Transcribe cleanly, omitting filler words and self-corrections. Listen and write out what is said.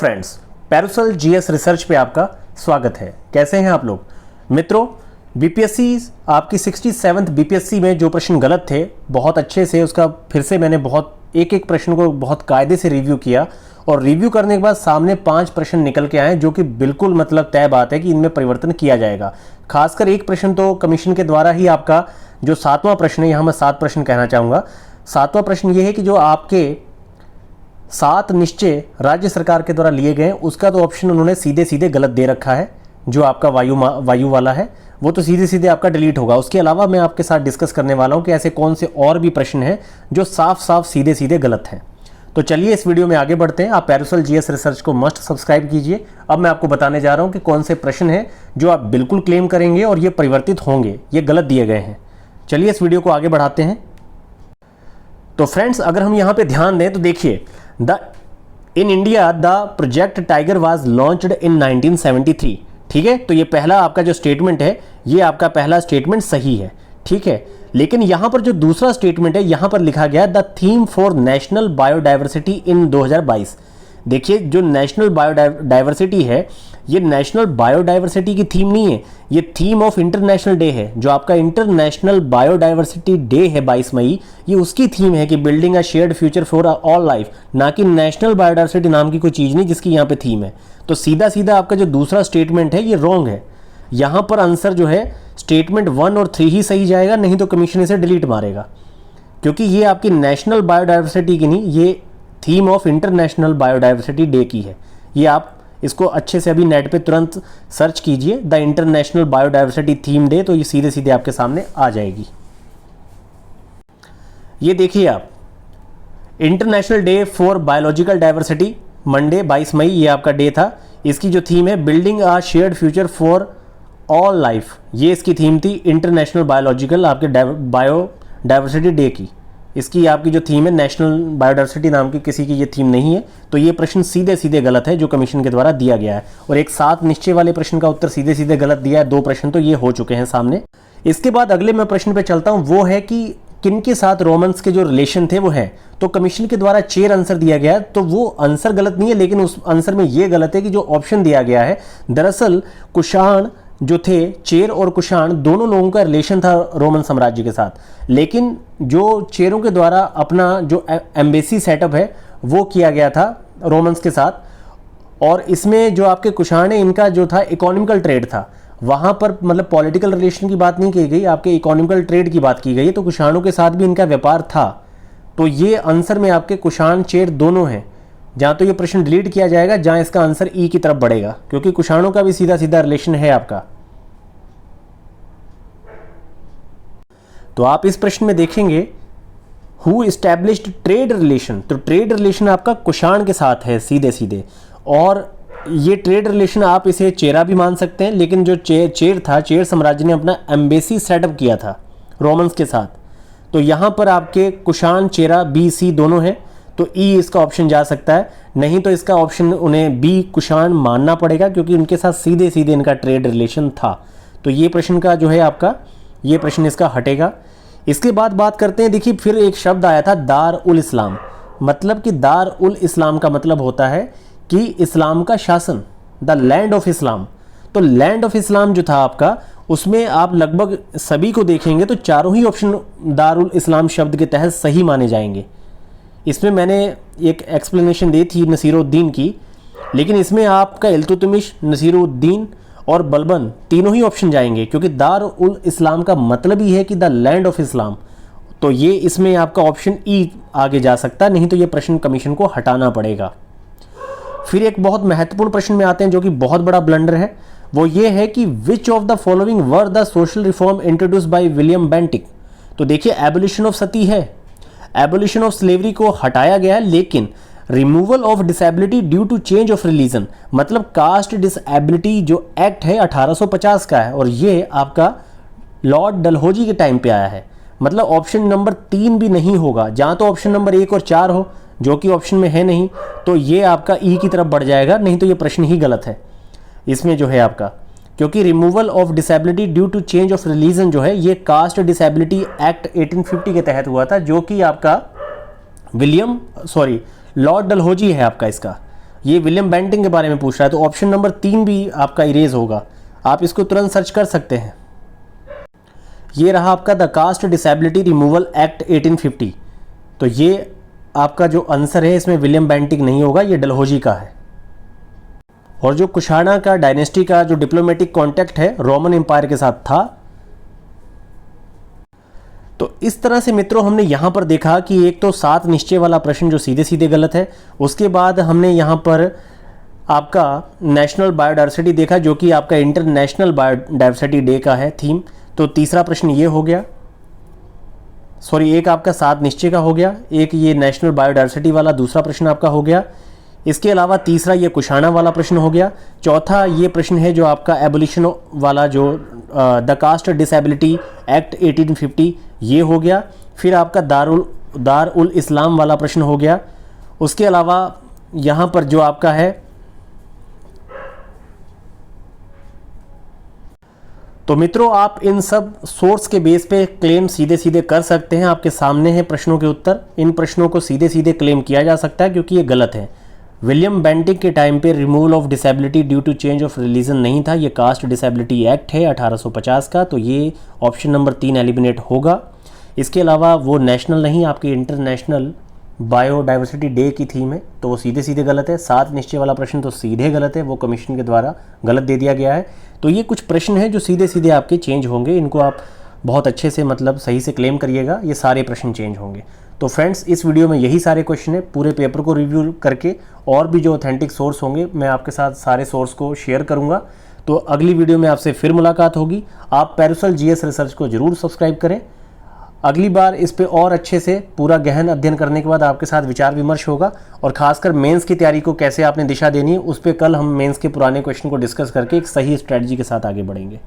Friends, Paracel GS research पे आपका स्वागत है। कैसे हैं आप लोग मित्रों? बीपीएससी आपकी 67th बीपीएससी में जो प्रश्न गलत थे, बहुत अच्छे से उसका फिर से मैंने एक एक प्रश्न को बहुत कायदे से रिव्यू किया और रिव्यू करने के बाद सामने 5 प्रश्न निकल के आए जो कि बिल्कुल मतलब तय बात है कि इनमें परिवर्तन किया जाएगा। खासकर एक प्रश्न तो कमीशन के द्वारा ही आपका जो 7वां प्रश्न है, यहाँ मैं 7 प्रश्न कहना चाहूँगा। 7वां प्रश्न ये है कि जो आपके 7 निश्चय राज्य सरकार के द्वारा लिए गए, उसका तो ऑप्शन उन्होंने सीधे सीधे गलत दे रखा है। जो आपका वायु वाला है वो तो सीधे सीधे आपका डिलीट होगा। उसके अलावा मैं आपके साथ डिस्कस करने वाला हूं कि ऐसे कौन से और भी प्रश्न हैं जो साफ साफ सीधे सीधे गलत हैं। तो चलिए इस वीडियो में आगे बढ़ते हैं। आप पैरासल जीएस रिसर्च को मस्ट सब्सक्राइब कीजिए। अब मैं आपको बताने जा रहा हूं कि कौन से प्रश्न हैं जो आप बिल्कुल क्लेम करेंगे और ये परिवर्तित होंगे, ये गलत दिए गए हैं। चलिए इस वीडियो को आगे बढ़ाते हैं। तो फ्रेंड्स, अगर हम यहाँ पे ध्यान दें तो देखिए, in India the project tiger was launched in 1973। ठीक है, तो ये पहला आपका जो स्टेटमेंट है, ये आपका पहला स्टेटमेंट सही है। ठीक है, लेकिन यहां पर जो दूसरा स्टेटमेंट है, यहां पर लिखा गया the theme for national biodiversity इन 2022। देखिए, जो नेशनल बायोडाइवर्सिटी है, ये नेशनल बायोडाइवर्सिटी की थीम नहीं है, ये थीम ऑफ इंटरनेशनल डे है। जो आपका इंटरनेशनल बायोडाइवर्सिटी डे है 22 मई, ये उसकी थीम है कि building a shared future for all life, ना कि नेशनल बायोडाइवर्सिटी नाम की कोई चीज़ नहीं जिसकी यहाँ पे थीम है। तो सीधा सीधा आपका जो दूसरा स्टेटमेंट है ये रॉन्ग है। यहाँ पर आंसर जो है स्टेटमेंट 1 और 3 ही सही जाएगा, नहीं तो कमीशन इसे डिलीट मारेगा, क्योंकि ये आपकी नेशनल बायोडाइवर्सिटी की नहीं, ये theme of international biodiversity day की है। ये आप इसको अच्छे से अभी नेट पे तुरंत सर्च कीजिए, the international biodiversity theme day, तो ये सीधे सीधे आपके सामने आ जाएगी। ये देखिए आप, international day for biological diversity, Monday 22 मई ये आपका डे था। इसकी जो थीम है building a shared future for all life, ये इसकी थीम थी इंटरनेशनल बायोलॉजिकल आपके बायोडाइवर्सिटी डे की। इसकी आपकी जो थीम है नेशनल बायोडाइवर्सिटी नाम की किसी की ये थीम नहीं है। तो ये प्रश्न सीधे सीधे गलत है जो कमीशन के द्वारा दिया गया है। और एक 7 निश्चय वाले प्रश्न का उत्तर सीधे सीधे गलत दिया है। 2 प्रश्न तो ये हो चुके हैं सामने। इसके बाद अगले मैं प्रश्न पे चलता हूँ, वो है कि किन के साथ रोमन्स के जो रिलेशन थे वो है। तो कमीशन के द्वारा चेर आंसर दिया गया है, तो वो आंसर गलत नहीं है, लेकिन उस आंसर में ये गलत है कि जो ऑप्शन दिया गया है, दरअसल कुषाण जो थे, चेर और कुषाण दोनों लोगों का रिलेशन था रोमन साम्राज्य के साथ, लेकिन जो चेरों के द्वारा अपना जो एम्बेसी सेटअप है वो किया गया था रोमन्स के साथ। और इसमें जो आपके कुषाण है, इनका जो था इकोनॉमिकल ट्रेड था, वहाँ पर मतलब पॉलिटिकल रिलेशन की बात नहीं की गई, आपके इकोनॉमिकल ट्रेड की बात की गई है। तो कुषाणों के साथ भी इनका व्यापार था। तो ये आंसर में आपके कुषाण चेर दोनों हैं। जहाँ तो ये प्रश्न डिलीट किया जाएगा, जहाँ इसका आंसर ई की तरफ बढ़ेगा, क्योंकि कुषाणों का भी सीधा सीधा रिलेशन है आपका। तो आप इस प्रश्न में देखेंगे हु इस्टेब्लिश्ड ट्रेड रिलेशन, तो ट्रेड रिलेशन आपका कुषाण के साथ है सीधे सीधे। और ये ट्रेड रिलेशन आप इसे चेरा भी मान सकते हैं, लेकिन जो चेर था, चेर साम्राज्य ने अपना एम्बेसी सेटअप किया था रोमन्स के साथ। तो यहाँ पर आपके कुषाण चेरा बी सी दोनों हैं, तो ई इसका ऑप्शन जा सकता है। नहीं तो इसका ऑप्शन उन्हें बी कुषाण मानना पड़ेगा, क्योंकि उनके साथ सीधे सीधे इनका ट्रेड रिलेशन था। तो ये प्रश्न का जो है आपका, ये प्रश्न इसका हटेगा। इसके बाद बात करते हैं, देखिए फिर एक शब्द आया था दार उल इस्लाम, मतलब कि दार उल इस्लाम का मतलब होता है कि इस्लाम का शासन, द लैंड ऑफ इस्लाम। तो लैंड ऑफ इस्लाम जो था आपका, उसमें आप लगभग सभी को देखेंगे तो चारों ही ऑप्शन दारुल इस्लाम शब्द के तहत सही माने जाएंगे। इसमें मैंने एक एक्सप्लेनेशन दी थी नसीरुद्दीन की, लेकिन इसमें आपका इल्तुतमिश, नसीरुद्दीन और बलबन तीनों ही ऑप्शन जाएंगे, क्योंकि दार उल इस्लाम का मतलब ही है कि द लैंड ऑफ इस्लाम। तो ये इसमें आपका ऑप्शन ई आगे जा सकता है, नहीं तो ये प्रश्न कमीशन को हटाना पड़ेगा। फिर एक बहुत महत्वपूर्ण प्रश्न में आते हैं जो कि बहुत बड़ा ब्लंडर है। वो ये है कि which of the following were the social reform introduce by William Bentinck. तो देखिए, एबोलिशन ऑफ सती है, एबोलिशन ऑफ स्लेवरी को हटाया गया है, लेकिन removal of disability due to change of religion, मतलब कास्ट डिसेबिलिटी जो एक्ट है 1850 का है, और ये आपका लॉर्ड डलहौजी के टाइम पे आया है। मतलब ऑप्शन नंबर 3 भी नहीं होगा, जहाँ तो ऑप्शन नंबर 1 और 4 हो, जो कि ऑप्शन में है नहीं, तो ये आपका ई की तरफ बढ़ जाएगा, नहीं तो ये प्रश्न ही गलत है इसमें जो है आपका, क्योंकि removal of disability due to change of religion जो है ये कास्ट डिसेबिलिटी एक्ट 1850 के तहत हुआ था, जो कि आपका लॉर्ड डलहौजी है आपका इसका। ये विलियम बेंटिंग के बारे में पूछ रहा है, तो ऑप्शन नंबर 3 भी आपका इरेज होगा। आप इसको तुरंत सर्च कर सकते हैं। ये रहा आपका the caste disability removal act 1850। तो ये आपका जो आंसर है इसमें विलियम बेंटिंग नहीं होगा, ये डलहौजी का है। और जो कुशाणा का डायनेस्टी का जो डिप्लोमेटिक कॉन्टैक्ट है रोमन एम्पायर के साथ था। तो इस तरह से मित्रों हमने यहाँ पर देखा कि एक तो 7 निश्चय वाला प्रश्न जो सीधे सीधे गलत है, उसके बाद हमने यहाँ पर आपका नेशनल बायोडाइवर्सिटी देखा जो कि आपका इंटरनेशनल बायोडाइवर्सिटी डे का है थीम। तो तीसरा प्रश्न ये हो गया, सॉरी एक आपका 7 निश्चय का हो गया, एक ये नेशनल बायोडाइवर्सिटी वाला दूसरा प्रश्न आपका हो गया। इसके अलावा तीसरा ये कुशाणा वाला प्रश्न हो गया। चौथा ये प्रश्न है जो आपका एबोलिशन वाला जो द कास्ट डिसेबिलिटी एक्ट 1850 ये हो गया। फिर आपका दार उल इस्लाम वाला प्रश्न हो गया। उसके अलावा यहाँ पर जो आपका है, तो मित्रों आप इन सब सोर्स के बेस पे क्लेम सीधे सीधे कर सकते हैं। आपके सामने है प्रश्नों के उत्तर, इन प्रश्नों को सीधे सीधे क्लेम किया जा सकता है क्योंकि ये गलत है। विलियम बेंटिंग के टाइम पे removal of disability due to change of religion नहीं था, ये कास्ट डिसेबिलिटी एक्ट है 1850 का, तो ये ऑप्शन नंबर 3 एलिमिनेट होगा। इसके अलावा वो नेशनल नहीं, आपकी इंटरनेशनल बायोडाइवर्सिटी डे की थीम है, तो वो सीधे सीधे गलत है। 7 निश्चय वाला प्रश्न तो सीधे गलत है, वो कमीशन के द्वारा गलत दे दिया गया है। तो ये कुछ प्रश्न हैं जो सीधे सीधे आपके चेंज होंगे, इनको आप बहुत अच्छे से मतलब सही से क्लेम करिएगा, ये सारे प्रश्न चेंज होंगे। तो फ्रेंड्स इस वीडियो में यही सारे क्वेश्चन है। पूरे पेपर को रिव्यू करके और भी जो ऑथेंटिक सोर्स होंगे मैं आपके साथ सारे सोर्स को शेयर करूंगा। तो अगली वीडियो में आपसे फिर मुलाकात होगी। आप पेरिसल जीएस रिसर्च को जरूर सब्सक्राइब करें। अगली बार इस पे और अच्छे से पूरा गहन अध्ययन करने के बाद आपके साथ विचार विमर्श होगा, और खासकर मेंस की तैयारी को कैसे आपने दिशा देनी है उस पर कल हम मेंस के पुराने क्वेश्चन को डिस्कस करके एक सही स्ट्रेटजी के साथ आगे बढ़ेंगे।